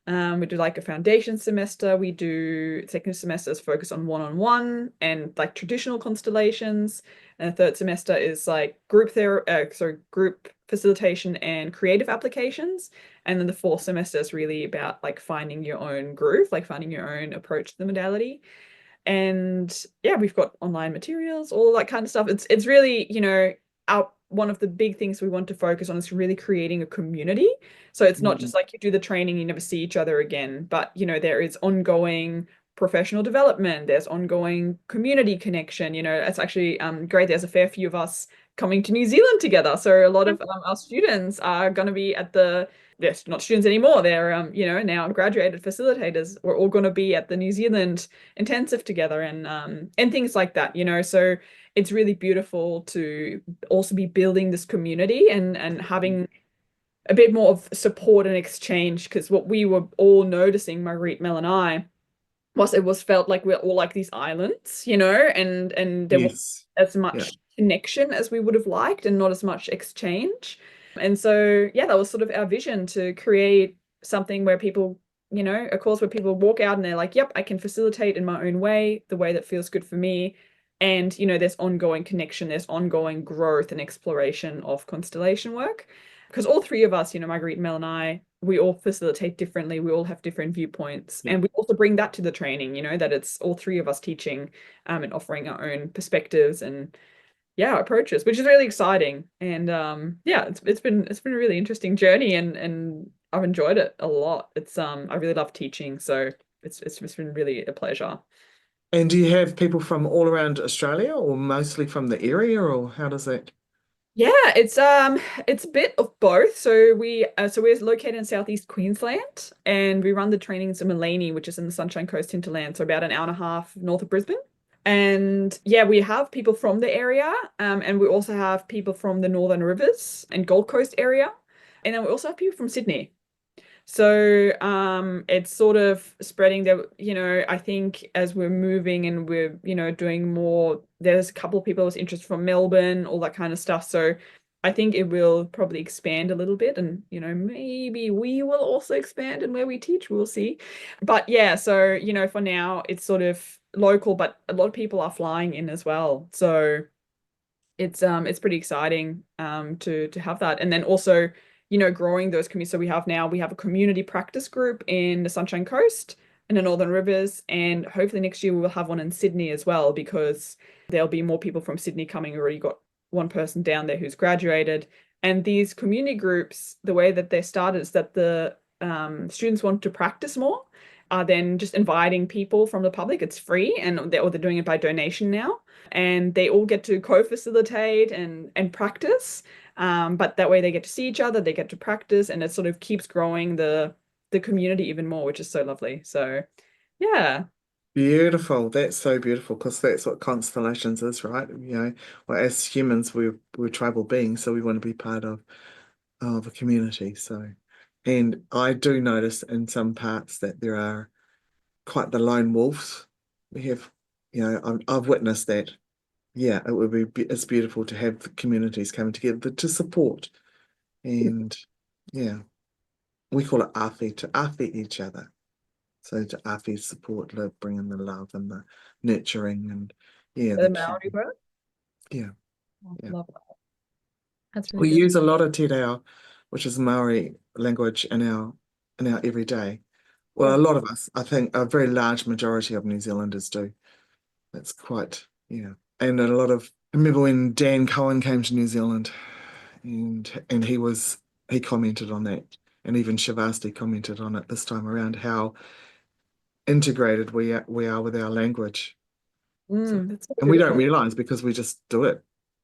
We do like a foundation semester. We do second semesters focus on one-on-one and like traditional constellations. And the third semester is like group facilitation and creative applications. And then the fourth semester is really about like finding your own groove, like finding your own approach to the modality. And yeah, we've got online materials, all that kind of stuff. It's really, one of the big things we want to focus on is really creating a community. So it's not just like you do the training, you never see each other again, but there is ongoing professional development, there's ongoing community connection. It's actually great. There's a fair few of us coming to New Zealand together. So a lot of our students are going to be at yes, not students anymore. They're now graduated facilitators. We're all going to be at the New Zealand intensive together, and things like that. So it's really beautiful to also be building this community and having a bit more of support and exchange, because what we were all noticing, Marguerite, Mel, and I, was it was felt like we're all like these islands, and there wasn't as much connection as we would have liked, and not as much exchange. And so, yeah, that was sort of our vision, to create something where people, a course where people walk out and they're like, yep, I can facilitate in my own way, the way that feels good for me. And, there's ongoing connection, there's ongoing growth and exploration of constellation work. Because all three of us, Marguerite, Mel, and I, we all facilitate differently. We all have different viewpoints. Yeah. And we also bring that to the training, you know, that it's all three of us teaching and offering our own perspectives and approaches, which is really exciting. And it's been a really interesting journey, and I've enjoyed it a lot. It's I really love teaching, so it's been really a pleasure. And do you have people from all around Australia or mostly from the area, or how does that? Yeah, it's a bit of both. So we're located in southeast Queensland, and we run the trainings in Maleny, which is in the Sunshine Coast hinterland, so about an hour and a half north of Brisbane. And yeah, we have people from the area, and we also have people from the Northern Rivers and Gold Coast area, and then we also have people from Sydney. So it's sort of spreading that, you know, I think as we're moving and we're, you know, doing more, there's a couple of people with interest from Melbourne, all that kind of stuff. So I think it will probably expand a little bit, and, you know, maybe we will also expand in where we teach, we'll see. But yeah, so, you know, for now it's sort of local, but a lot of people are flying in as well. So it's pretty exciting to have that. And then also, you know, growing those communities. So we have a community practice group in the Sunshine Coast and the Northern Rivers, and hopefully next year we will have one in Sydney as well, because there'll be more people from Sydney coming. We already got one person down there who's graduated. And these community groups, the way that they're started is that the students want to practice more, are then just inviting people from the public. It's free, and they're doing it by donation now, and they all get to co-facilitate and practice. But that way they get to see each other, they get to practice, and it sort of keeps growing the community even more, which is so lovely. So yeah. Beautiful. That's so beautiful, because that's what constellations is, right? You know, well, as humans, we're tribal beings, so we want to be part of a community. So, and I do notice in some parts that there are quite the lone wolves. We have, you know, I've witnessed that. Yeah, it would be, it's beautiful to have the communities coming together to support. And yeah, we call it afi, to afi each other. So to afi support, bringing the love and the nurturing and yeah, The the Maori care. word. Yeah, Oh, yeah. love that. That's really We good. use a lot of te reo, which is Maori language in our everyday. Well, Yeah. a lot of us, I think a very large majority of New Zealanders do. That's quite, yeah. And a lot of, I remember when Dan Cohen came to New Zealand, and he commented on that, and even Shavasti commented on it this time around, how integrated we are with our language. So, That's so and we don't beautiful. realize because we just do it,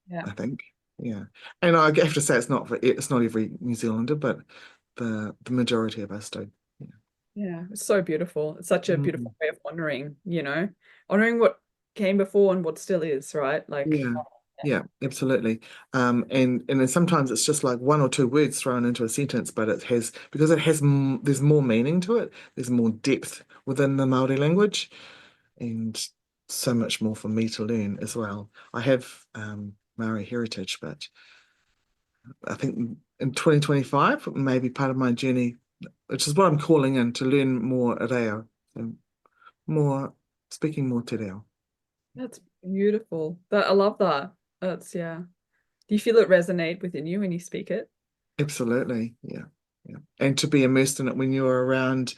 Yeah. I think. Yeah. And I have to say it's not every New Zealander, but the majority of us do. Yeah. Yeah, it's so beautiful. It's such a Mhm. beautiful way of honoring, you know, honoring what came before and what still is, right? Like, Yeah. Yeah, absolutely. And then sometimes it's just like one or two words thrown into a sentence, but it has, because it has there's more meaning to it. There's more depth within the Māori language, and so much more for me to learn as well. I have Maori heritage, but I think in 2025 maybe part of my journey, which is what I'm calling in, to learn more reo, and more speaking more te reo. that's beautiful. I love that. That's, yeah. Do you feel it resonate within you when you speak it? Absolutely, yeah, yeah. And to be immersed in it when you're around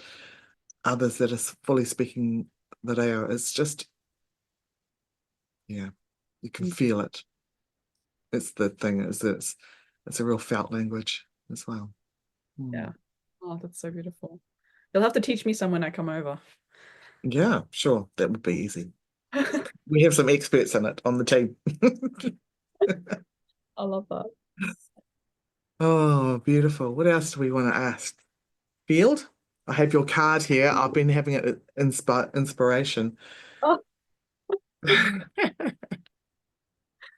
others that are fully speaking the reo, it's just, yeah, you can Mm. feel it. It's the thing, is that it's a real felt language as well. Yeah. Mm. Oh, that's so beautiful. You'll have to teach me some when I come over. Yeah, sure, that would be easy. We have some experts in it on the team. I love that. Oh, beautiful. What else do we want to ask? Field? I have your card here. I've been having it inspiration. Oh,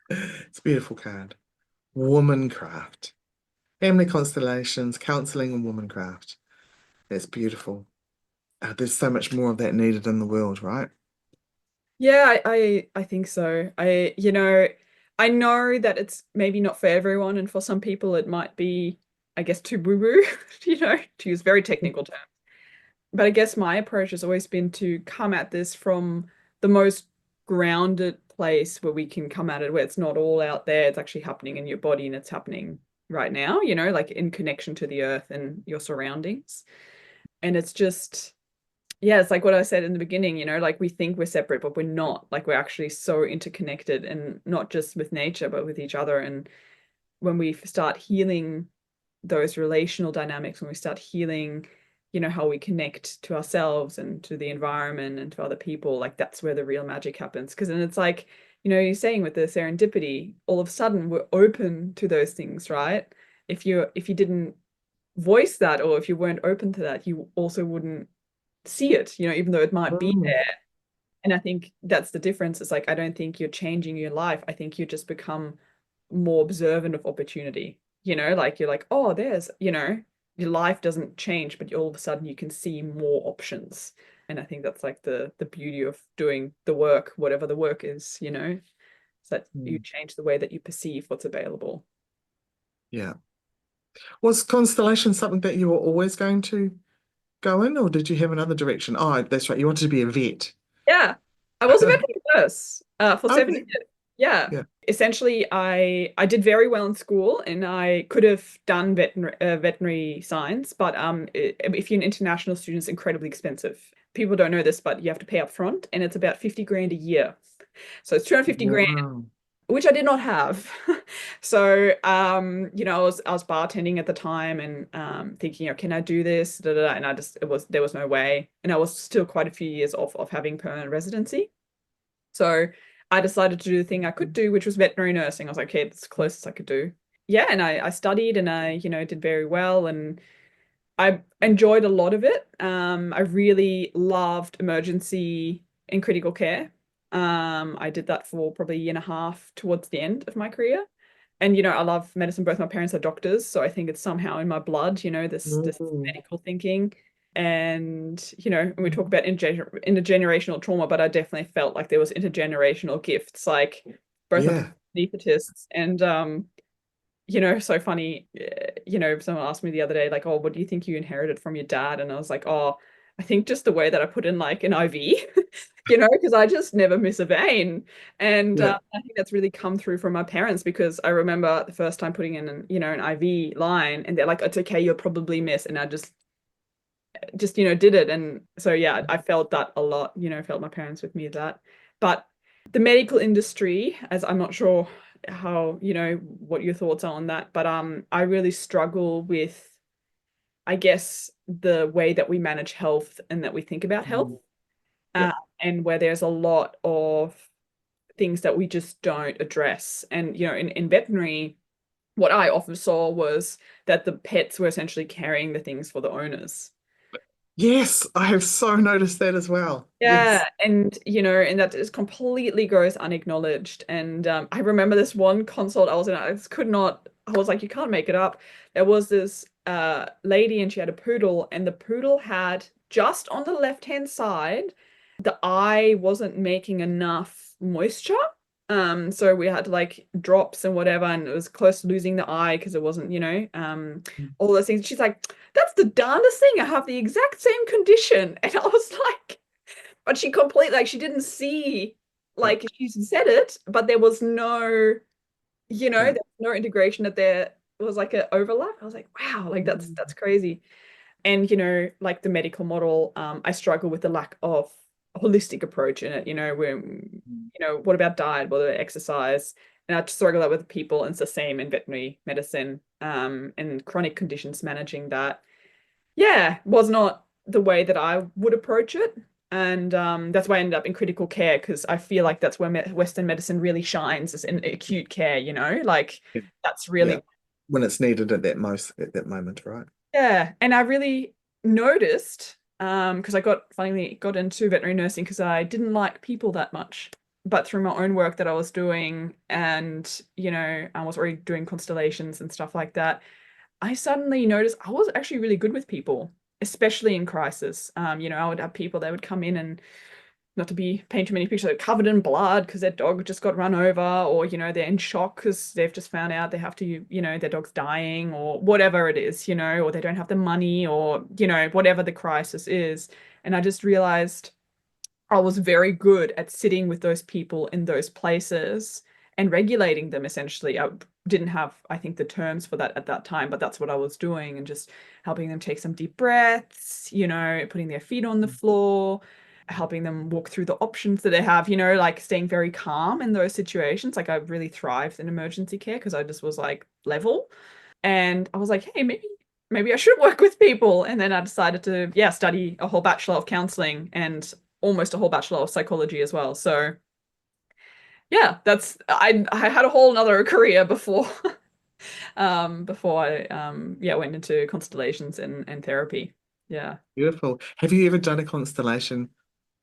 It's a beautiful card. Womancraft. Family constellations, counseling and womancraft. That's beautiful. There's so much more of that needed in the world, right? yeah, I think so. You know, I know that it's maybe not for everyone, and for some people it might be, I guess, too woo-woo, you know, to use very technical terms. But I guess my approach has always been to come at this from the most grounded place where we can come at it, where it's not all out there, it's actually happening in your body and it's happening right now, you know, like in connection to the earth and your surroundings. And it's just, yeah, it's like what I said in the beginning, you know, like we think we're separate, but we're not. Like we're actually so interconnected, and not just with nature, but with each other. And when we start healing those relational dynamics, when we start healing, you know, how we connect to ourselves and to the environment and to other people, like that's where the real magic happens. Because then it's like, you know, you're saying with the serendipity, all of a sudden we're open to those things, right? If you didn't voice that, or if you weren't open to that, you also wouldn't see it, you know, even though it might be there. And I think that's the difference. It's like, I don't think you're changing your life. I think you just become more observant of opportunity, you know, like you're like, oh, there's, you know, your life doesn't change, but all of a sudden you can see more options. And I think that's like the beauty of doing the work, whatever the work is, you know, so that you change the way that you perceive what's available. Yeah. Was constellation something that you were always going to go in, or did you have another direction? Oh, that's right. You wanted to be a vet. Yeah, I was a veterinary nurse for 7 Okay. years. Yeah. Yeah. Essentially, I did very well in school, and I could have done veterinary science, but if you're an international student, it's incredibly expensive. People don't know this, but you have to pay up front, and it's about 50 grand a year. So it's 250 grand, Wow. which I did not have. So, you know, I was bartending at the time, and thinking, oh, can I do this? Da, da, da. And there was no way. And I was still quite a few years off of having permanent residency. So I decided to do the thing I could do, which was veterinary nursing. I was like, okay, that's the closest I could do. Yeah, and I studied, and I, you know, did very well, and I enjoyed a lot of it. I really loved emergency and critical care. I did that for probably a year and a half towards the end of my career. And, you know, I love medicine. Both my parents are doctors, so I think it's somehow in my blood, you know, this medical thinking. And, you know, when we talk about intergenerational trauma, but I definitely felt like there was intergenerational gifts, like both my Yeah. anesthetists and you know, so funny, you know, someone asked me the other day, like, oh, what do you think you inherited from your dad? And I was like, oh, I think just the way that I put in like an IV, you know, because I just never miss a vein. And Yeah. I think that's really come through from my parents, because I remember the first time putting in an, you know, an IV line, and they're like, it's okay, you'll probably miss. And I just, you know, did it. And so, yeah, I felt that a lot, you know, felt my parents with me with that. But the medical industry, as I'm not sure how, you know, what your thoughts are on that, but I really struggle with, I guess, the way that we manage health and that we think about health, Yeah. and where there's a lot of things that we just don't address. And, you know, in veterinary, what I often saw was that the pets were essentially carrying the things for the owners. Yes, I have so noticed that as well. Yeah, Yes. and you know, and that just completely goes unacknowledged. And I remember this one consult I was in, I just could not, I was like, you can't make it up. There was this lady, and she had a poodle, and the poodle had just on the left-hand side, the eye wasn't making enough moisture. So we had to like drops and whatever, and it was close to losing the eye because it wasn't, you know, all those things. She's like, that's the darndest thing. I have the exact same condition. And I was like, but she completely, like, she didn't see, Yeah. like, she said it, but there was no, you know, Yeah. there was no integration, that there was like an overlap. I was like, wow, like that's crazy. And, you know, like the medical model, I struggle with the lack of a holistic approach in it, you know, where, you know, what about diet? What about exercise? And I struggle that with people, and it's the same in veterinary medicine, and chronic conditions, managing that. Yeah, was not the way that I would approach it. And that's why I ended up in critical care, because I feel like that's where Western medicine really shines, is in acute care, you know, like Yeah. that's Yeah. really, When it's needed at that moment, right? yeah. And I really noticed, because I finally got into veterinary nursing because I didn't like people that much. But through my own work that I was doing, and, you know, I was already doing constellations and stuff like that, I suddenly noticed I was actually really good with people, especially in crisis. You know, I would have people that would come in, and not to be paint too many pictures, they're covered in blood because their dog just got run over, or, you know, they're in shock because they've just found out they have to, you know, their dog's dying, or whatever it is, you know, or they don't have the money, or, you know, whatever the crisis is. And I just realized I was very good at sitting with those people in those places and regulating them essentially. I didn't have, I think, the terms for that at that time, but that's what I was doing, and just helping them take some deep breaths, putting their feet on the floor, helping them walk through the options that they have, like staying very calm in those situations. Like I really thrived in emergency care because I just was like level. And I was like, hey, maybe I should work with people. And then I decided to, study a whole bachelor of counseling and almost a whole bachelor of psychology as well. So yeah, I had a whole nother career before before I went into constellations and therapy. Yeah. Beautiful. Have you ever done a constellation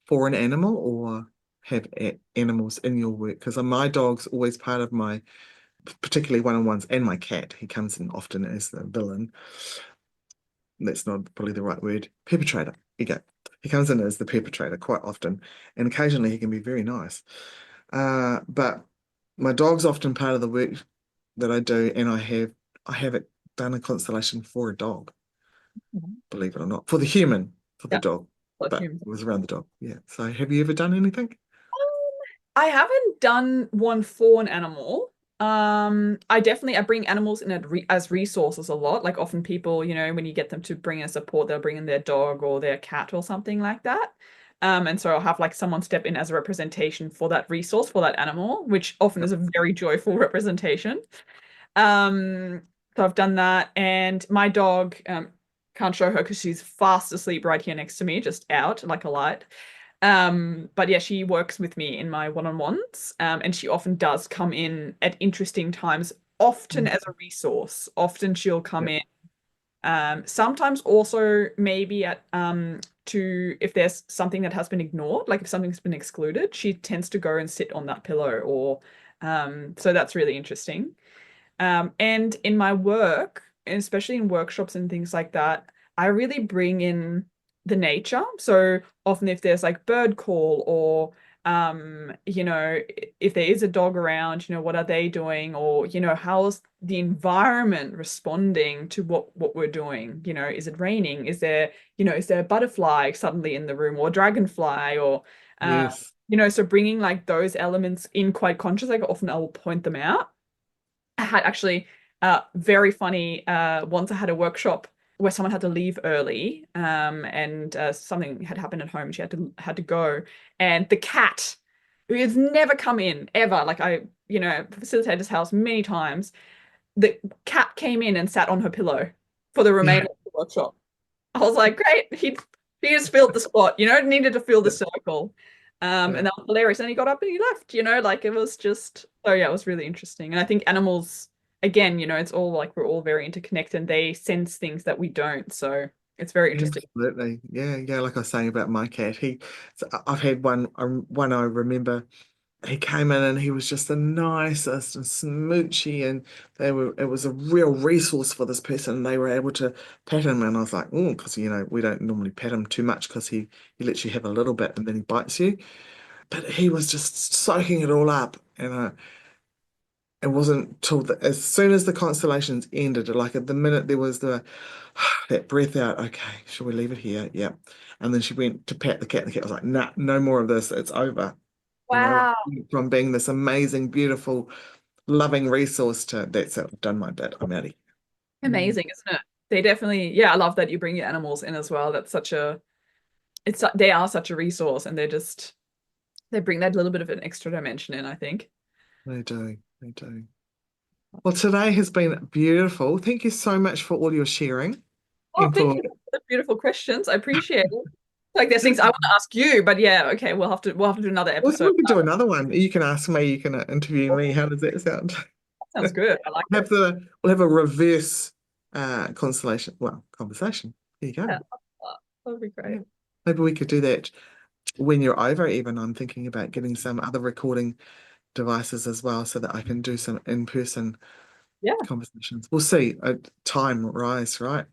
for an animal, or have animals in your work? Because my dog's always part of my, particularly one-on-ones, and my cat. He comes in often as the villain. That's not probably the right word. Perpetrator. You go. He comes in as the perpetrator quite often, and occasionally he can be very nice. But my dog's often part of the work that I do, and I haven't done a constellation for a dog, believe it or not, for the human, for the Yeah. dog, For but humans. it was around the dog. Yeah. So have you ever done anything? I haven't done one for an animal. I bring animals in as resources a lot. Like often people, when you get them to bring a support, they'll bring in their dog or their cat or something like that. And so I'll have like someone step in as a representation for that resource, for that animal, which often is a very joyful representation. So I've done that, and my dog, can't show her because she's fast asleep right here next to me, just out like a light. But yeah, she works with me in my one-on-ones, and she often does come in at interesting times, often as a resource. Often she'll come in, sometimes also maybe at to if there's something that has been ignored, like if something's been excluded, she tends to go and sit on that pillow, or so that's really interesting. And in my work, and especially in workshops and things like that, I really bring in the nature. So often if there's like bird call, or if there is a dog around, what are they doing? Or, how's the environment responding to what we're doing? Is it raining? Is there a butterfly suddenly in the room, or dragonfly, or Yes. so bringing like those elements in quite conscious, like often I will point them out. I had actually very funny once I had a workshop where someone had to leave early, and something had happened at home. She had to go, and the cat, who has never come in ever, like I facilitated his house many times, the cat came in and sat on her pillow for the remainder of the workshop. I was like, great, he just filled the spot, needed to fill the circle. And that was hilarious. And he got up and he left, like it was just, so yeah, it was really interesting. And I think animals, again, it's all like we're all very interconnected, and they sense things that we don't. So it's very interesting. Absolutely. Yeah. Like I was saying about my cat, I've had one I remember. He came in and he was just the nicest and smoochy, and it was a real resource for this person. And they were able to pet him, and I was like, oh, because we don't normally pet him too much, because he lets you have a little bit and then he bites you. But he was just soaking it all up, and it wasn't till as soon as the constellations ended, like at the minute there was that breath out. Okay, shall we leave it here? Yeah. And then she went to pat the cat, and the cat was like, nah, no more of this. It's over. Wow. From being this amazing, beautiful, loving resource to that's it, I've done my bit. I'm out of here. Amazing, isn't it? They definitely, yeah, I love that you bring your animals in as well. They are such a resource, and they bring that little bit of an extra dimension in, I think. They do. They do. Well, today has been beautiful. Thank you so much for all your sharing. Oh, And thank for you for the beautiful questions. I appreciate it. Like there's things I want to ask you, but yeah, okay, we'll have to do another we episode. can do another one. You can ask me, you can interview me. How does that sound? Sounds good. I like it. We'll have a reverse conversation. There you go. Yeah, that would be great. Yeah. Maybe we could do that when you're over, even. I'm thinking about getting some other recording devices as well, so that I can do some in-person conversations. We'll see. Time rise, right?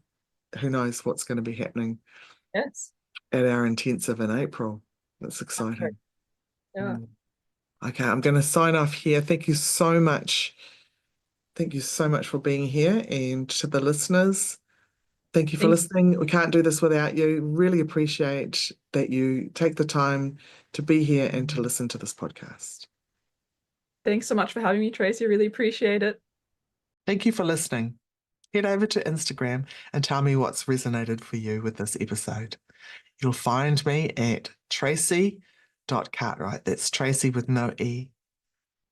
Who knows what's going to be happening Yes. at our intensive in April. That's exciting. Yeah. Okay, I'm going to sign off here. Thank you so much. Thank you so much for being here, and to the listeners, thank you for listening. We can't do this without you. Really appreciate that you take the time to be here and to listen to this podcast. Thanks so much for having me, Tracy. I really appreciate it. Thank you for listening. Head over to Instagram and tell me what's resonated for you with this episode. You'll find me at tracy.cartwright. That's Tracy with no E.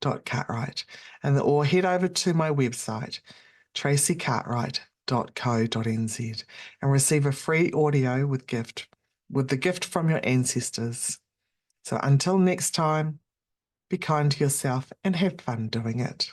.cartwright. Or head over to my website, tracycartwright.co.nz, and receive a free audio with the gift from your ancestors. So until next time, be kind to yourself and have fun doing it.